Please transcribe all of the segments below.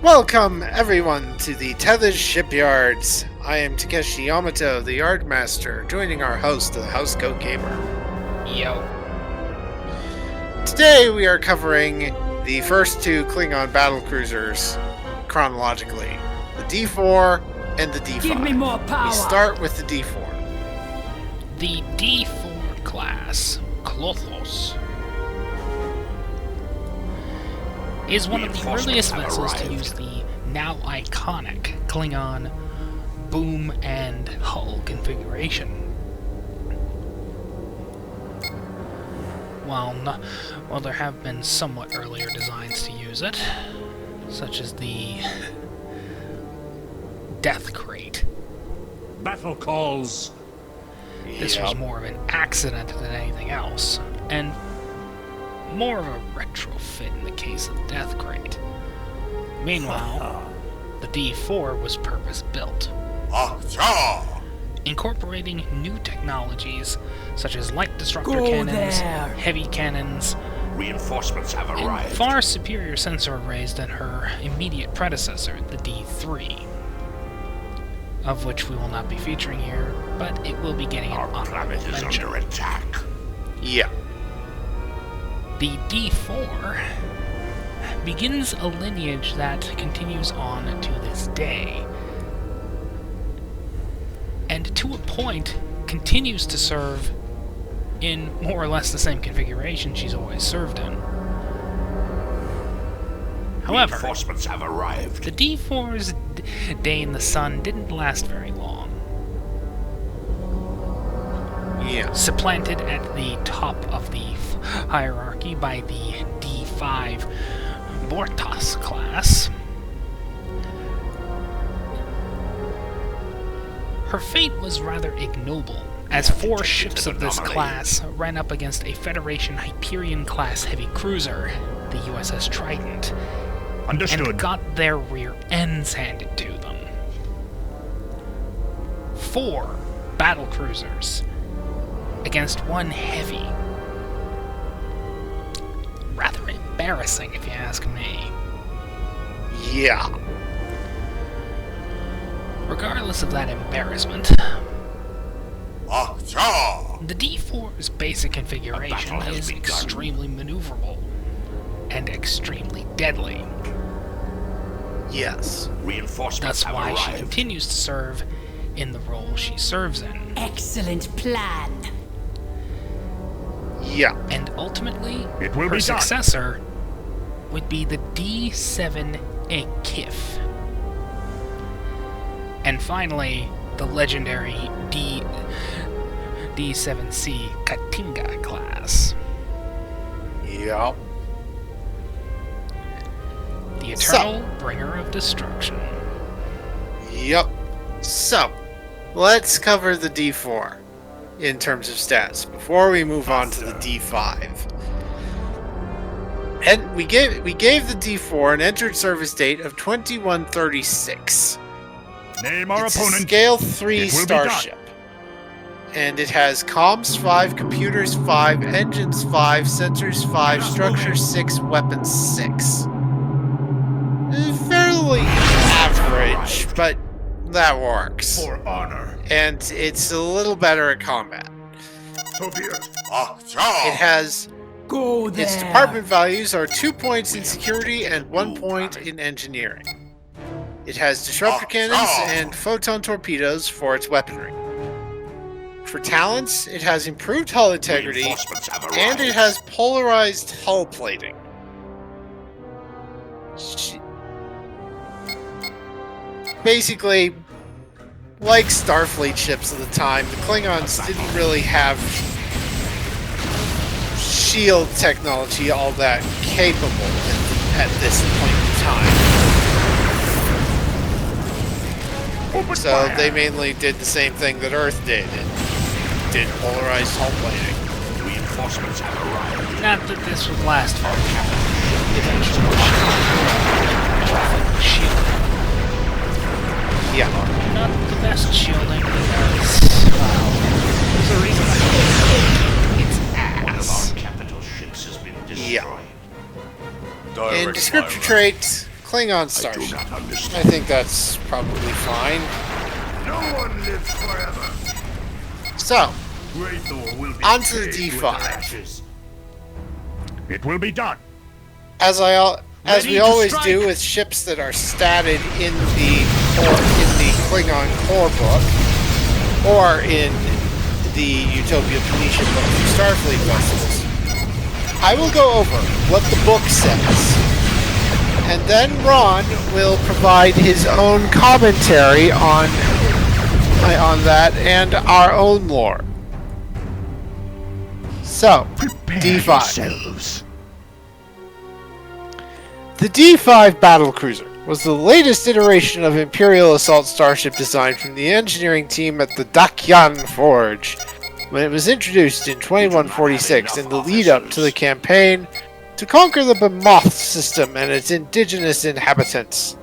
Welcome, everyone, to the Tethys Shipyards. I am Takeshi Yamato, the Yardmaster, joining our host, the Housecoat Gamer. Yo. Today we are covering the first two Klingon battlecruisers chronologically, the D4 and the D5. Give me more power. We start with the D4. The D5-Class Klothos is one of the earliest vessels to use the now iconic Klingon boom and hull configuration. While there have been somewhat earlier designs to use it, such as the Death Crate. Battle calls. This was more of an accident than anything else, and more of a retrofit in the case of Death Crate. Meanwhile, the D4 was purpose-built, incorporating new technologies such as light disruptor cannons, heavy cannons, Reinforcements have and arrived. far superior sensor arrays than her immediate predecessor, the D3, of which we will not be featuring here, but it will be getting an Our honorable planet is mention. under attack. Yeah. The D4 begins a lineage that continues on to this day, and to a point continues to serve in more or less the same configuration she's always served in. However, Reinforcements have arrived. the D4's day in the sun didn't last very long. Yeah. Supplanted at the top of the hierarchy by the D5-Class. Her fate was rather ignoble, as 4 ships of this class ran up against a Federation Hyperion-class heavy cruiser, the USS Trident, and got their rear ends handed to them. 4 battlecruisers against 1 heavy. Rather embarrassing, if you ask me. Yeah. Regardless of that embarrassment, the D4's basic configuration is extremely maneuverable and extremely deadly. Yes. Reinforcements That's have why she arrived. continues to serve in the role she serves in. Excellent plan. Yeah. And ultimately, It will her be done. successor would be the D7-Kif. And finally, the legendary D7C Katinga class. Yep. The eternal bringer of destruction. Yep. So, let's cover the D4 in terms of stats before we move on to the D5. And we gave the D4 an entered service date of 2136. Name our It's a opponent. scale 3 It will be done. starship. And it has comms 5, computers 5, engines 5, sensors 5, structure 6, weapons 6. Fairly average, but that works. For honor. And it's a little better at combat. So be it. It has Go there. its department values are 2 points in security and 1 point in engineering. It has disruptor cannons and photon torpedoes for its weaponry. For talents, it has improved hull integrity, Reinforcements have arrived. and it has polarized hull plating. Basically, like Starfleet ships of the time, the Klingons didn't really have shield technology all that capable at this point in time. So they mainly did the same thing that Earth did, and did polarized hull plating. Reinforcements have arrived. Not that this would last for eventually. Shielding. Yeah. Not the best shielding because, well, there's a reason it's ass. Our capital ships has been destroyed. Yeah. In descriptor traits, Klingon I do starship. not I understand. think that's probably fine. No one lives forever. So, Great Thor will be onto the paid with D5. their ashes. It will be done. as we always do with ships that are statted in the Klingon core book, or in the Utopia Phoenician book for Starfleet vessels, I will go over what the book says, and then Ron will provide his own commentary on that and our own lore. So, D5. Yourselves. The D5 Battlecruiser was the latest iteration of Imperial assault starship design from the engineering team at the Dakyan Forge when it was introduced in 2146 in the lead-up to the campaign to conquer the Bemoth system and its indigenous inhabitants.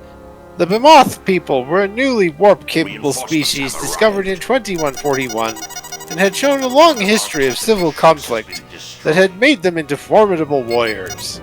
The Bemoth people were a newly warp-capable species discovered in 2141 and had shown a long history of civil conflict that had made them into formidable warriors.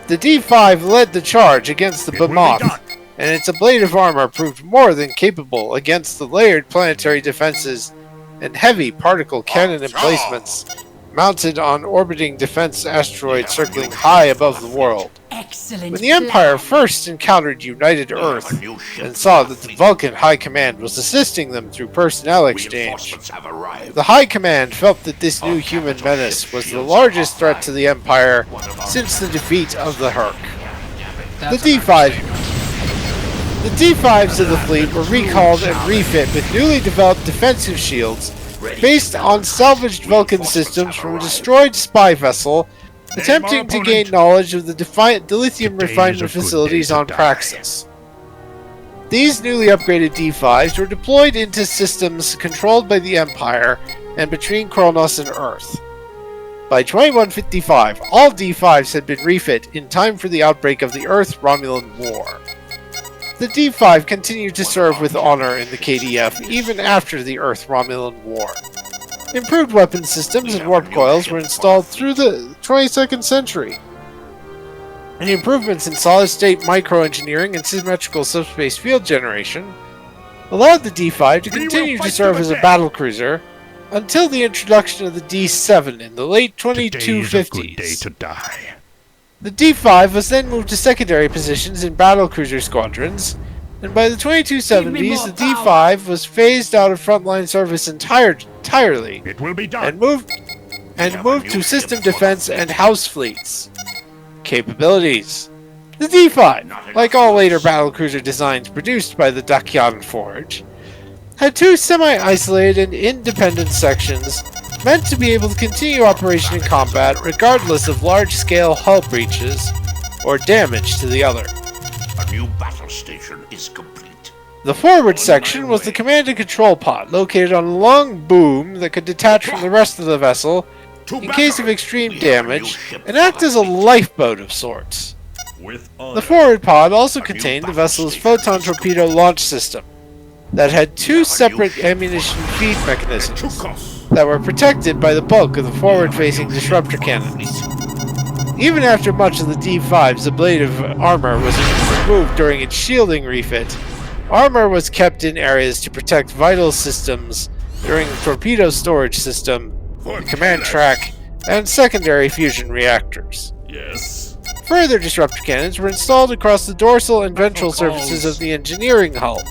The D5 led the charge against the Bemoth, and its ablative armor proved more than capable against the layered planetary defenses and heavy particle cannon emplacements mounted on orbiting defense asteroids circling high above the world. Excellent. When the Empire first encountered United Earth and saw that the Vulcan High Command was assisting them through personnel exchange, Reinforcements have arrived. the High Command felt that this new human menace was the largest threat to the Empire since the defeat of the Herc. That's The an D5 understatement. The D5s of the fleet were recalled and refit with newly developed defensive shields based on salvaged Vulcan systems from a destroyed spy vessel attempting to gain knowledge of the lithium refinement facilities on Praxis. These newly upgraded D5s were deployed into systems controlled by the Empire and between Kronos and Earth. By 2155, all D5s had been refit in time for the outbreak of the Earth-Romulan War. The D5 continued to serve with honor in the KDF even after the Earth-Romulan War. Improved weapon systems and warp coils were installed through the 22nd century. And improvements in solid-state microengineering and symmetrical subspace field generation allowed the D5 to continue to serve as a battlecruiser until the introduction of the D7 in the late Today is a good day 2250s. to die. The D5 was then moved to secondary positions in battlecruiser squadrons, and by the 2270s, the D5 was phased out of frontline service entirely It will be done. and moved to system defense and house fleets. Capabilities. The D5, like all later battlecruiser designs produced by the Dakyan Forge, had two semi-isolated and independent sections meant to be able to continue operation in combat regardless of large-scale hull breaches or damage to the other. A new battle station is complete. The forward section was the command and control pod, located on a long boom that could detach from the rest of the vessel in case of extreme damage and act as a lifeboat of sorts. With The forward pod also contained the vessel's photon torpedo launch system that had two separate ammunition feed mechanisms that were protected by the bulk of the forward-facing disruptor cannons. Even after much of the D5's ablative armor was removed during its shielding refit, armor was kept in areas to protect vital systems during the torpedo storage system, the command track, and secondary fusion reactors. Yes. Further disruptor cannons were installed across the dorsal and ventral surfaces of the engineering hull,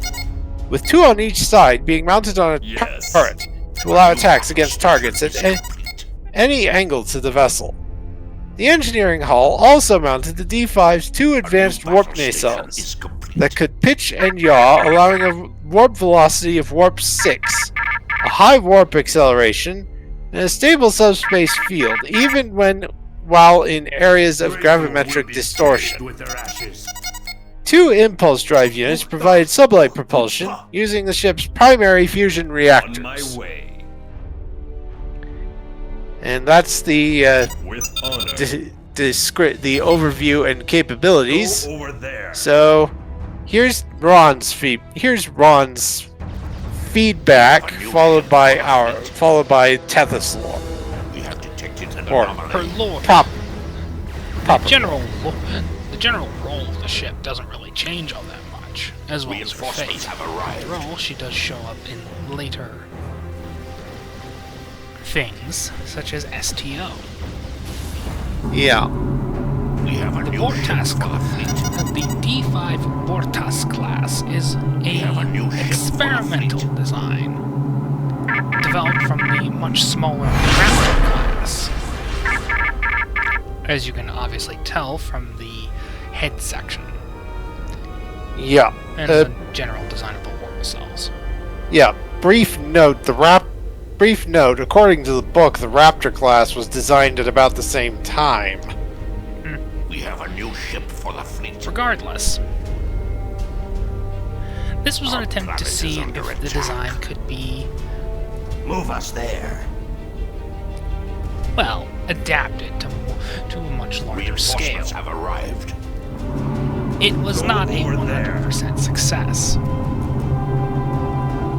with two on each side being mounted on a Yes. turret to allow attacks against targets at any angle to the vessel. The engineering hull also mounted the D5's two advanced warp nacelles that could pitch and yaw, allowing a warp velocity of warp 6, a high warp acceleration, and a stable subspace field, even while in areas of gravimetric distortion. With their ashes. Two impulse drive units provided sublight propulsion using the ship's primary fusion On my reactors. way. And that's the With honor. the overview and capabilities. Go over there. So here's Ron's feedback, followed by Tethys lore. We have detected an Or- anomaly. Her lord. Pop. The general role of the ship doesn't really change all that much, as well as her fate. After all, she does show up in later things, such as STO. Yeah. We have a The new Bortas ship for the fleet. The D5 Bortas class is have a new an ship for the experimental fleet. design developed from the much smaller Raptor class. As you can obviously tell from the head section Yeah. and the general design of the war missiles. Yeah. Brief note, according to the book, the Raptor class was designed at about the same time. We have a new ship for the fleet. Regardless, this was an Our attempt to planet see is if under the attack. design could be, Move us there. well, adapted to a much larger scale. Reinforcements have arrived. It was Go not a over there. 100% success.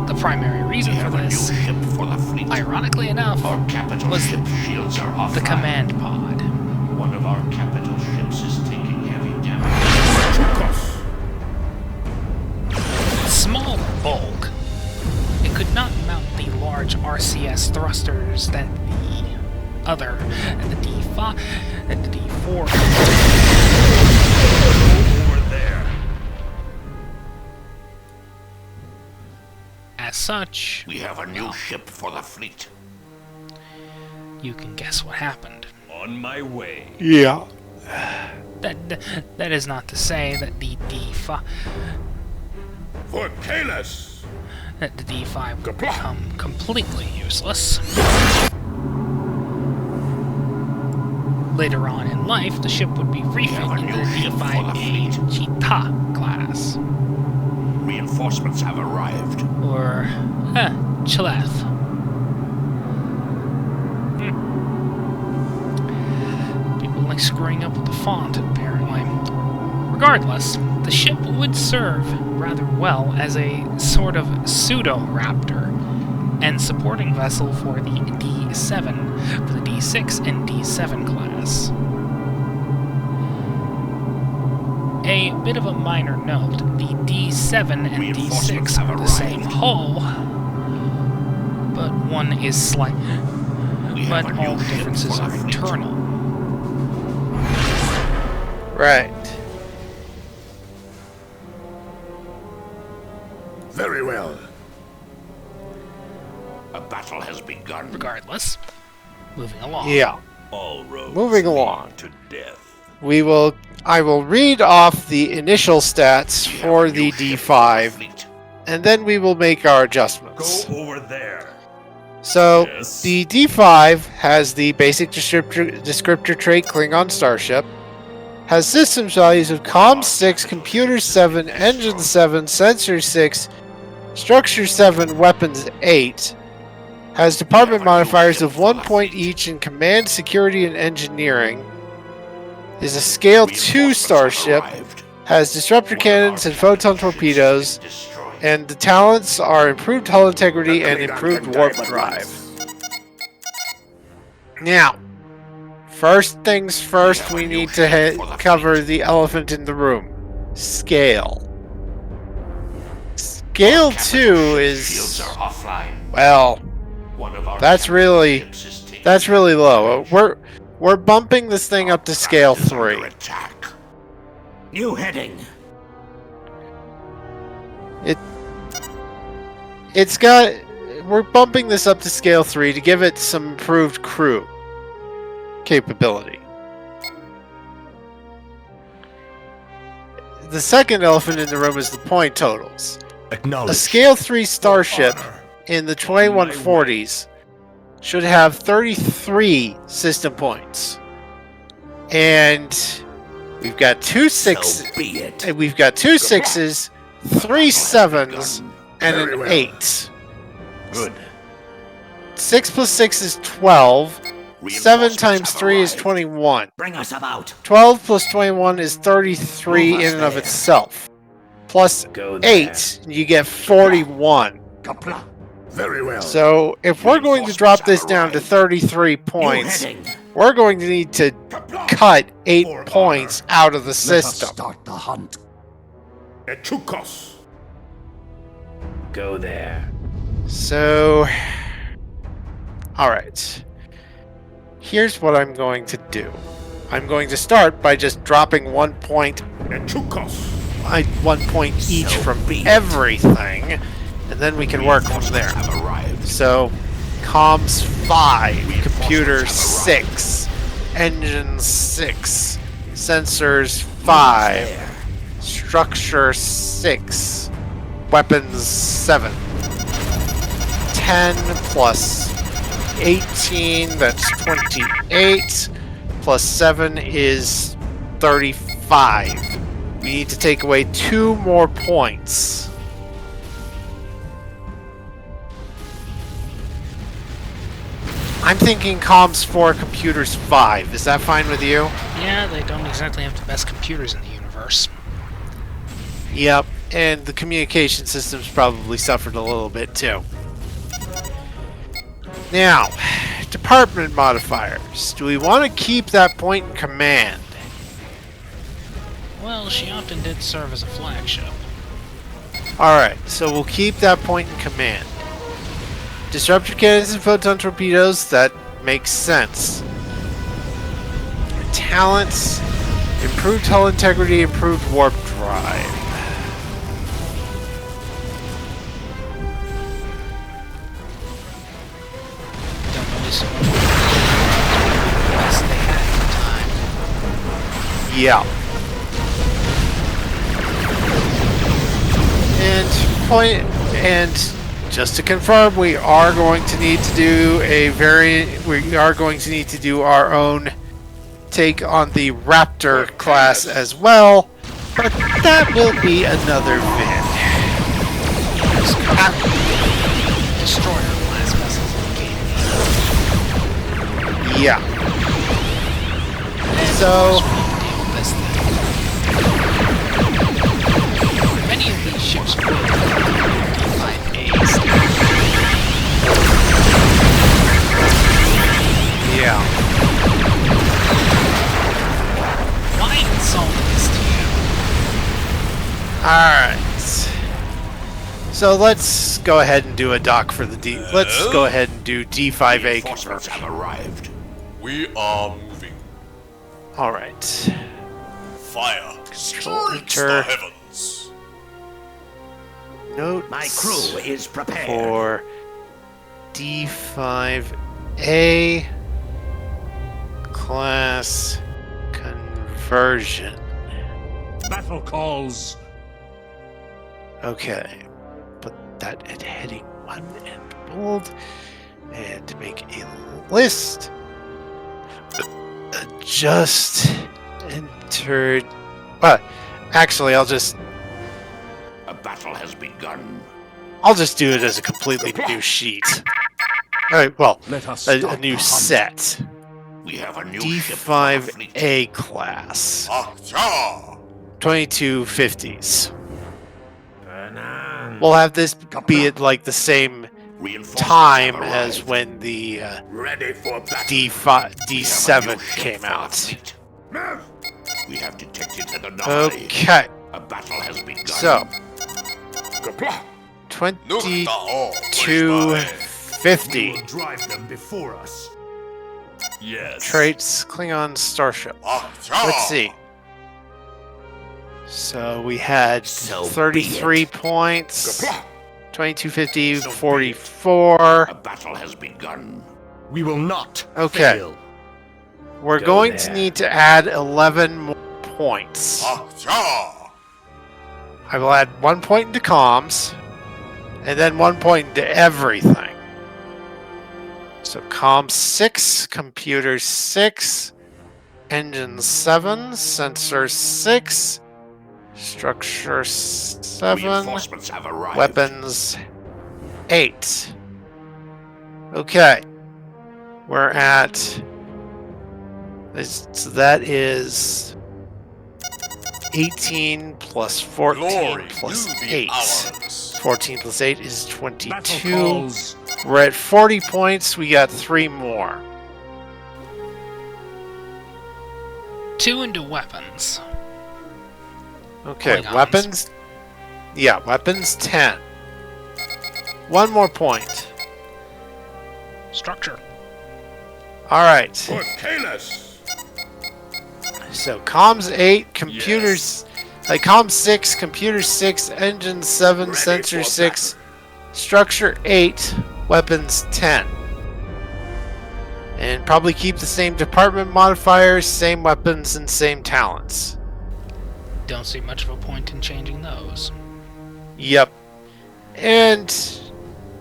The primary We reason for have a new this, ship for the fleet. ironically enough, Our capital was ship shields are offline. the command pod. One of our capital ships is taking heavy damage. Smaller bulk, it could not mount the large RCS thrusters that the other, and the D5, and the D4. Over there. As such, We have a new ship for the fleet. you can guess what happened. On my way. Yeah. That is not to say that the D5 For Kalis. would become completely useless. Later on in life, the ship would be refit have a into new the ship for the D5A fleet. Cheetah class, Reinforcements have arrived. or Chleth. People like screwing up with the font, apparently. Regardless, the ship would serve rather well as a sort of pseudo-raptor and supporting vessel for the D7, for the D6 and D7 class. A bit of a minor note, the D7 and Reinforcements D6 have are the same arrived. hull, but one is slight, We have but a new all the ship differences for are the fleet. internal. Right. Very well. A battle has begun. Regardless, moving along. Yeah. All roads Moving lead along. to death. I will read off the initial stats We have for a the new ship for the D5, fleet. and then we will make our adjustments. Go over there. So, Yes. the D5 has the basic descriptor trait Klingon Starship, has systems values of Comm 6, Computer 7, Engine 7, Sensor 6, Structure 7, Weapons 8, has department modifiers of 1 point each in Command, Security, and Engineering, is a Scale 2 starship, has disruptor cannons and photon torpedoes, and the talents are improved hull integrity and improved warp drive. Now, first things first, we need to cover the elephant in the room. Scale. Scale 2 is, well, that's really low. We're bumping this thing up to Scale 3. New heading. We're bumping this up to Scale 3 to give it some improved crew capability. The second elephant in the room is the point totals. A Scale 3 starship in the 2140s should have 33 system points. And we've got two sixes, and we've got 2 6s, 3 7s, and an 8. Good. 6 plus 6 is 12. 7 times 3 is 21. Bring us about. 12 plus 21 is 33 in and of itself. Plus Go there. 8, you get 41. Very well. So, if we're going to drop this down to 33 points, we're going to need to cut 8 points out of the Let us system. start the hunt. Etukos. Go there. So, alright. Here's what I'm going to do. I'm going to start by just dropping 1 point, Etukos. 1 point each So from be it. everything, and then we can work from there. Have arrived. So, comms 5, computer 6, engine 6, sensors 5, structure 6, weapons 7. 10 plus 18, that's 28, plus 7 is 35. We need to take away 2 more points. I'm thinking comms 4, computers 5. Is that fine with you? Yeah, they don't exactly have the best computers in the universe. Yep, and the communication systems probably suffered a little bit too. Now, department modifiers. Do we want to keep that point in command? Well, she often did serve as a flagship. Alright, so we'll keep that point in command. Disruptor cannons and photon torpedoes, that makes sense. Talents, improved hull integrity, improved warp drive. Don't really see what best they had at the time. Yeah. And just to confirm, we are going to need to do our own take on the Raptor class as well, but that will be another vid. Destroyer class vessels in the game. Yeah. So, Many of these ships will D5-A standard. yeah. Why insult this to you? Alright. So let's go ahead and do a dock for the D. Let's go ahead and do D5A Reinforcements conversion. have arrived. We are moving. Alright. Fire streaks Enter. the heavens. Notes My crew is prepared. for D5A class conversion. Battle calls. Okay. Put that at heading 1 and bold. And make a list. Just entered. Actually, I'll just A battle has begun. do it as a completely new sheet. Alright, well, Let us a start new the hunt. set. We have a new ship for our fleet. D5A class. Acha! 2250s. We'll have this be at like the same Reinforcements time have as arrived. when the Ready for battle. D5, We have a D7 new ship came for our out. fleet. We have detected an anomaly. Okay, A battle has begun. so Kapla! 2250 drive them before us. Yes. traits Klingon starship. Acha! Let's see. So we had So be 33 it. points. Kapla! 2250, So be it. 44. A battle has begun. We will not Okay. fail. We're Go going there. to need to add 11 more points. Acha! I will add 1 point into comms, and then 1 point into everything. So comms 6, computer 6, engine 7, sensor 6, structure 7, Reinforcements have arrived. weapons 8. Okay. We're at... So that is 18 plus 14 Glory plus will be 8. ours. 14 plus 8 is Battle 22. calls. We're at 40 points. We got 3 more. 2 into weapons. Okay, Polygons. weapons. Yeah, weapons 10. One more point. Structure. Alright. For Talos. So comms 8, computers like comms 6, computers 6, engine 7, Ready sensor for 6, structure 8, weapons 10. And probably keep the same department modifiers, same weapons, and same talents. Don't see much of a point in changing those. Yep. And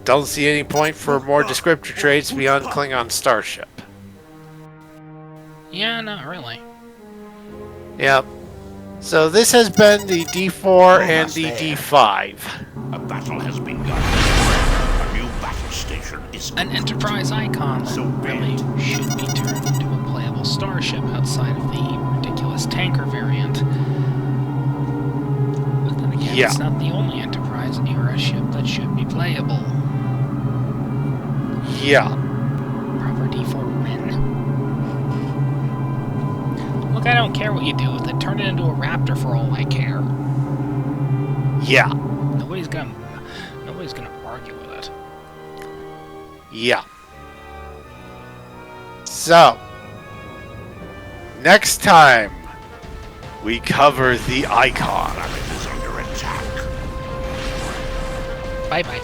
don't see any point for more descriptor traits beyond Klingon Starship. Yeah, not really. Yep. So this has been the D4 and the D5. A battle has begun. A new battle station is An Enterprise icon that So really should be turned into a playable starship outside of the ridiculous tanker variant. But then again, Yeah. it's not the only Enterprise era ship that should be playable. Yeah. Proper D4 win. Look, I don't care what you do with it. Turn it into a Raptor for all I care. Yeah. Nobody's gonna argue with it. Yeah. So, next time, we cover the icon. is under attack. Bye-bye.